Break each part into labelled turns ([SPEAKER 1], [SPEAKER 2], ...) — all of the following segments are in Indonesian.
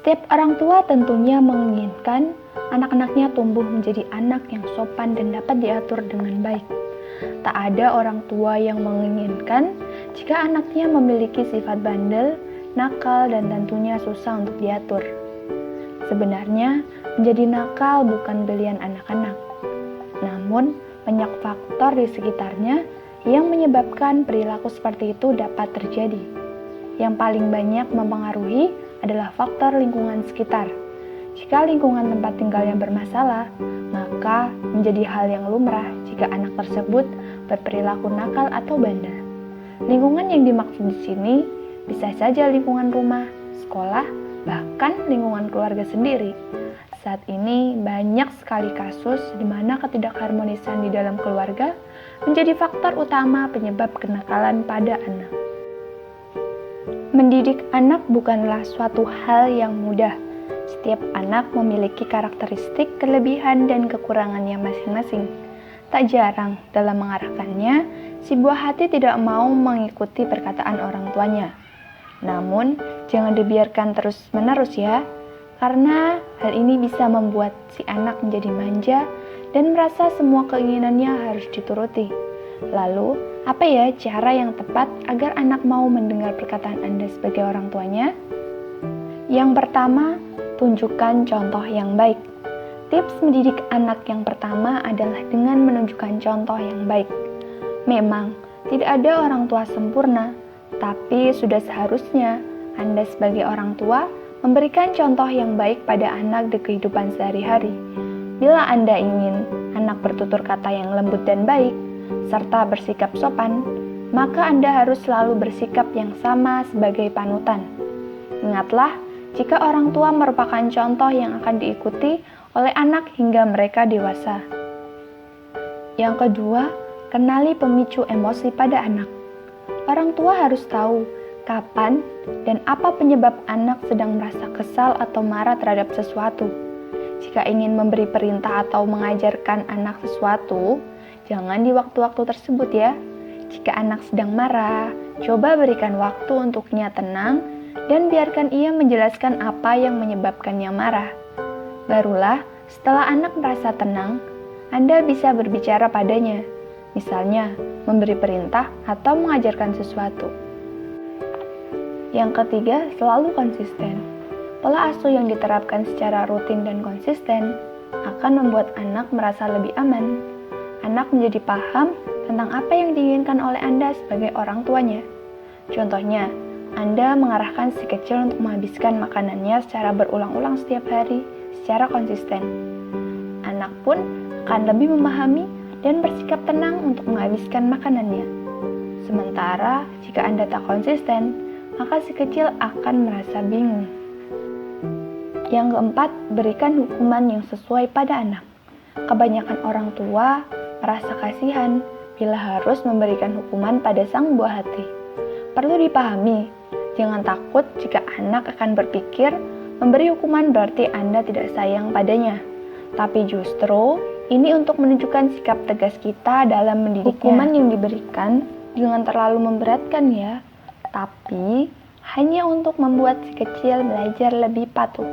[SPEAKER 1] Setiap orang tua tentunya menginginkan anak-anaknya tumbuh menjadi anak yang sopan dan dapat diatur dengan baik. Tak ada orang tua yang menginginkan jika anaknya memiliki sifat bandel, nakal, dan tentunya susah untuk diatur. Sebenarnya, menjadi nakal bukan pilihan anak-anak. Namun, banyak faktor di sekitarnya yang menyebabkan perilaku seperti itu dapat terjadi. Yang paling banyak mempengaruhi adalah faktor lingkungan sekitar. Jika lingkungan tempat tinggalnya bermasalah, maka menjadi hal yang lumrah jika anak tersebut berperilaku nakal atau bandel. Lingkungan yang dimaksud di sini bisa saja lingkungan rumah, sekolah, bahkan lingkungan keluarga sendiri. Saat ini banyak sekali kasus di mana ketidakharmonisan di dalam keluarga menjadi faktor utama penyebab kenakalan pada anak. Mendidik anak bukanlah suatu hal yang mudah. Setiap anak memiliki karakteristik, kelebihan, dan kekurangannya masing-masing. Tak jarang dalam mengarahkannya, si buah hati tidak mau mengikuti perkataan orang tuanya. Namun, jangan dibiarkan terus-menerus ya, karena hal ini bisa membuat si anak menjadi manja dan merasa semua keinginannya harus dituruti. Lalu, apa ya cara yang tepat agar anak mau mendengar perkataan Anda sebagai orang tuanya? Yang pertama, tunjukkan contoh yang baik. Tips mendidik anak yang pertama adalah dengan menunjukkan contoh yang baik. Memang, tidak ada orang tua sempurna, tapi sudah seharusnya Anda sebagai orang tua memberikan contoh yang baik pada anak di kehidupan sehari-hari. Bila Anda ingin anak bertutur kata yang lembut dan baik, serta bersikap sopan, maka Anda harus selalu bersikap yang sama sebagai panutan. Ingatlah, jika orang tua merupakan contoh yang akan diikuti oleh anak hingga mereka dewasa. Yang kedua, kenali pemicu emosi pada anak. Orang tua harus tahu kapan dan apa penyebab anak sedang merasa kesal atau marah terhadap sesuatu. Jika ingin memberi perintah atau mengajarkan anak sesuatu, jangan di waktu-waktu tersebut ya. Jika anak sedang marah, coba berikan waktu untuknya tenang dan biarkan ia menjelaskan apa yang menyebabkannya marah. Barulah setelah anak merasa tenang, Anda bisa berbicara padanya, misalnya memberi perintah atau mengajarkan sesuatu. Yang ketiga, selalu konsisten. Pola asuh yang diterapkan secara rutin dan konsisten akan membuat anak merasa lebih aman. Anak menjadi paham tentang apa yang diinginkan oleh Anda sebagai orang tuanya. Contohnya, Anda mengarahkan si kecil untuk menghabiskan makanannya secara berulang-ulang setiap hari secara konsisten. Anak pun akan lebih memahami dan bersikap tenang untuk menghabiskan makanannya. Sementara, jika Anda tak konsisten, maka si kecil akan merasa bingung. Yang keempat, berikan hukuman yang sesuai pada anak. Kebanyakan orang tua merasa kasihan bila harus memberikan hukuman pada sang buah hati. Perlu dipahami, jangan takut jika anak akan berpikir memberi hukuman berarti Anda tidak sayang padanya. Tapi justru ini untuk menunjukkan sikap tegas kita dalam mendidiknya. Hukuman yang diberikan jangan terlalu memberatkan ya, tapi hanya untuk membuat si kecil belajar lebih patuh.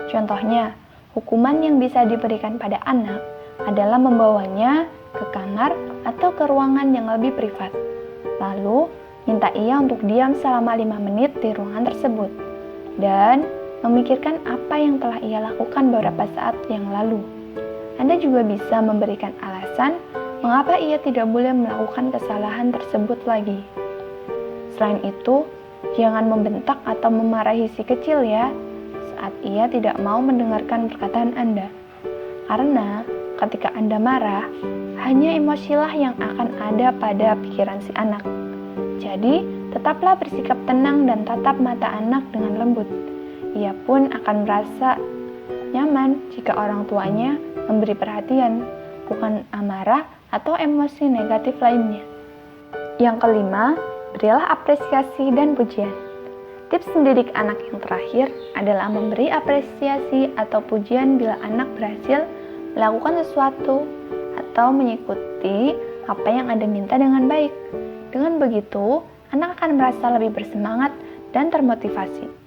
[SPEAKER 1] Contohnya, hukuman yang bisa diberikan pada anak adalah membawanya ke kamar atau ke ruangan yang lebih privat. Lalu, minta ia untuk diam selama 5 menit di ruangan tersebut. Dan memikirkan apa yang telah ia lakukan beberapa saat yang lalu. Anda juga bisa memberikan alasan mengapa ia tidak boleh melakukan kesalahan tersebut lagi. Selain itu, jangan membentak atau memarahi si kecil ya, saat ia tidak mau mendengarkan perkataan Anda. Karena ketika Anda marah, hanya emosilah yang akan ada pada pikiran si anak. Jadi, tetaplah bersikap tenang dan tatap mata anak dengan lembut. Ia pun akan merasa nyaman jika orang tuanya memberi perhatian, bukan amarah atau emosi negatif lainnya. Yang kelima, berilah apresiasi dan pujian. Tips mendidik anak yang terakhir adalah memberi apresiasi atau pujian bila anak berhasil melakukan sesuatu atau mengikuti apa yang Anda minta dengan baik. Dengan begitu, anak akan merasa lebih bersemangat dan termotivasi.